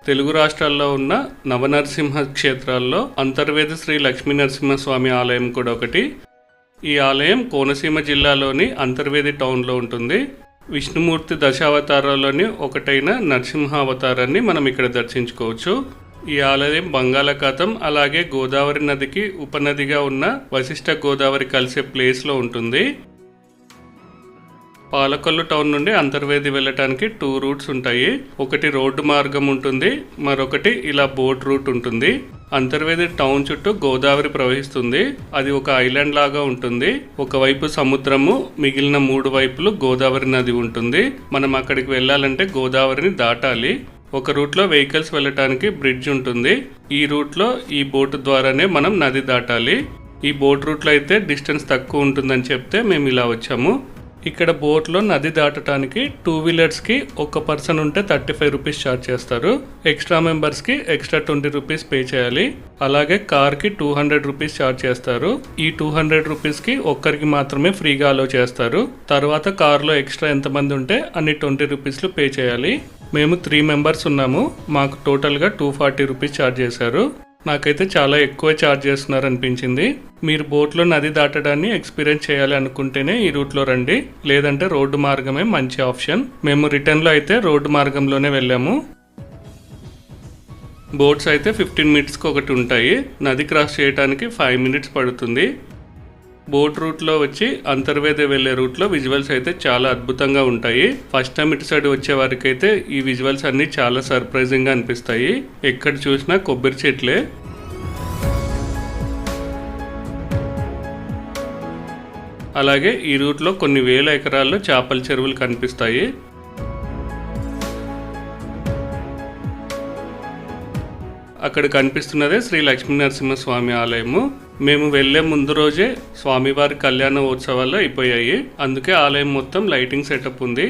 తెలుగు రాష్ట్రాల్లో ఉన్న నవనరసింహ క్షేత్రాల్లో అంతర్వేది శ్రీ లక్ష్మీ నరసింహస్వామి ఆలయం కూడా ఒకటి. ఈ ఆలయం కోనసీమ జిల్లాలోని అంతర్వేది టౌన్లో ఉంటుంది. విష్ణుమూర్తి దశావతారాల్లోని ఒకటైన నరసింహ అవతారాన్ని మనం ఇక్కడ దర్శించుకోవచ్చు. ఈ ఆలయం బంగాళాఖాతం అలాగే గోదావరి నదికి ఉపనదిగా ఉన్న వశిష్ఠ గోదావరి కలిసే ప్లేస్లో ఉంటుంది. పాలకొల్లు టౌన్ నుండి అంతర్వేది వెళ్ళటానికి 2 రూట్స్ ఉంటాయి. ఒకటి రోడ్డు మార్గం ఉంటుంది, మరొకటి ఇలా బోట్ రూట్ ఉంటుంది. అంతర్వేది టౌన్ చుట్టూ గోదావరి ప్రవహిస్తుంది. అది ఒక ఐలాండ్ లాగా ఉంటుంది. ఒకవైపు సముద్రము, మిగిలిన 3 వైపులు గోదావరి నది ఉంటుంది. మనం అక్కడికి వెళ్ళాలంటే గోదావరిని దాటాలి. ఒక రూట్లో వెహికల్స్ వెళ్ళటానికి బ్రిడ్జ్ ఉంటుంది. ఈ రూట్లో ఈ బోటు ద్వారానే మనం నది దాటాలి. ఈ బోట్ రూట్లో అయితే డిస్టెన్స్ తక్కువ ఉంటుందని చెప్తే మేము ఇలా వచ్చాము. ఇక్కడ బోట్లో నది దాటడానికి 2 వీలర్స్కి ఒక పర్సన్ ఉంటే 35 రూపీస్ ఛార్జ్ చేస్తారు. ఎక్స్ట్రా మెంబర్స్కి ఎక్స్ట్రా 20 రూపీస్ పే చేయాలి. అలాగే కార్కి 200 రూపీస్ ఛార్జ్ చేస్తారు. ఈ 200 రూపీస్కి ఒక్కరికి మాత్రమే ఫ్రీగా అలో చేస్తారు. తర్వాత కార్లో ఎక్స్ట్రా ఎంతమంది ఉంటే అన్ని 20 రూపీస్లు పే చేయాలి. మేము 3 మెంబర్స్ ఉన్నాము. మాకు టోటల్గా 240 రూపీస్ ఛార్జ్ చేశారు. నాకైతే చాలా ఎక్కువ ఛార్జ్ చేస్తున్నారు అనిపించింది. మీరు బోట్లో నది దాటడాన్ని ఎక్స్పీరియన్స్ చేయాలి అనుకుంటేనే ఈ రూట్లో రండి, లేదంటే రోడ్డు మార్గమే మంచి ఆప్షన్. మేము రిటర్న్లో అయితే రోడ్డు మార్గంలోనే వెళ్ళాము. బోట్స్ అయితే 15 మినిట్స్కి ఒకటి ఉంటాయి. నది క్రాస్ చేయడానికి 5 మినిట్స్ పడుతుంది. బోట్ రూట్లో వచ్చి అంతర్వేది వెళ్ళే రూట్లో విజువల్స్ అయితే చాలా అద్భుతంగా ఉంటాయి. ఫస్ట్ టైం ఇటు సైడ్ వచ్చే వారికి అయితే ఈ విజువల్స్ అన్నీ చాలా సర్ప్రైజింగ్గా అనిపిస్తాయి. ఎక్కడ చూసినా కొబ్బరి చెట్లే. అలాగే ఈ రూట్లో కొన్ని వేల ఎకరాల్లో చేపల చెరువులు కనిపిస్తాయి. అక్కడ కనిపిస్తున్నదే శ్రీ లక్ష్మీ నరసింహస్వామి ఆలయము. మేము వెళ్లే ముందు రోజే స్వామివారి కళ్యాణ ఉత్సవాలు అయిపోయాయి. అందుకే ఆలయం మొత్తం లైటింగ్ సెటప్ ఉంది.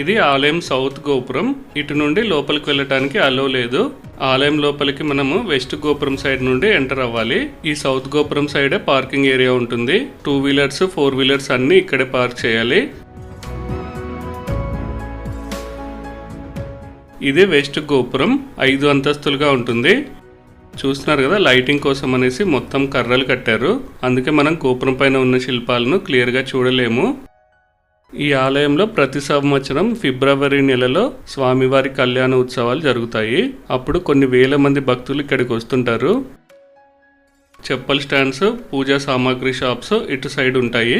ఇది ఆలయం సౌత్ గోపురం. ఇటు నుండి లోపలికి వెళ్ళటానికి అలో లేదు. ఆలయం లోపలికి మనము వెస్ట్ గోపురం సైడ్ నుండి ఎంటర్ అవ్వాలి. ఈ సౌత్ గోపురం సైడే పార్కింగ్ ఏరియా ఉంటుంది. 2 వీలర్స్ 4 వీలర్స్ అన్ని ఇక్కడే పార్క్ చేయాలి. ఇదే వెస్ట్ గోపురం. 5 అంతస్తులుగా ఉంటుంది. చూస్తున్నారు కదా, లైటింగ్ కోసం అనేసి మొత్తం కర్రలు కట్టారు. అందుకే మనం గోపురం పైన ఉన్న శిల్పాలను క్లియర్గా చూడలేము. ఈ ఆలయంలో ప్రతి సంవత్సరం ఫిబ్రవరి నెలలో స్వామివారి కళ్యాణ ఉత్సవాలు జరుగుతాయి. అప్పుడు కొన్ని వేల మంది భక్తులు ఇక్కడికి వస్తుంటారు. చెప్పల్ స్టాండ్స్, పూజా సామాగ్రి షాప్స్ ఇటు సైడ్ ఉంటాయి.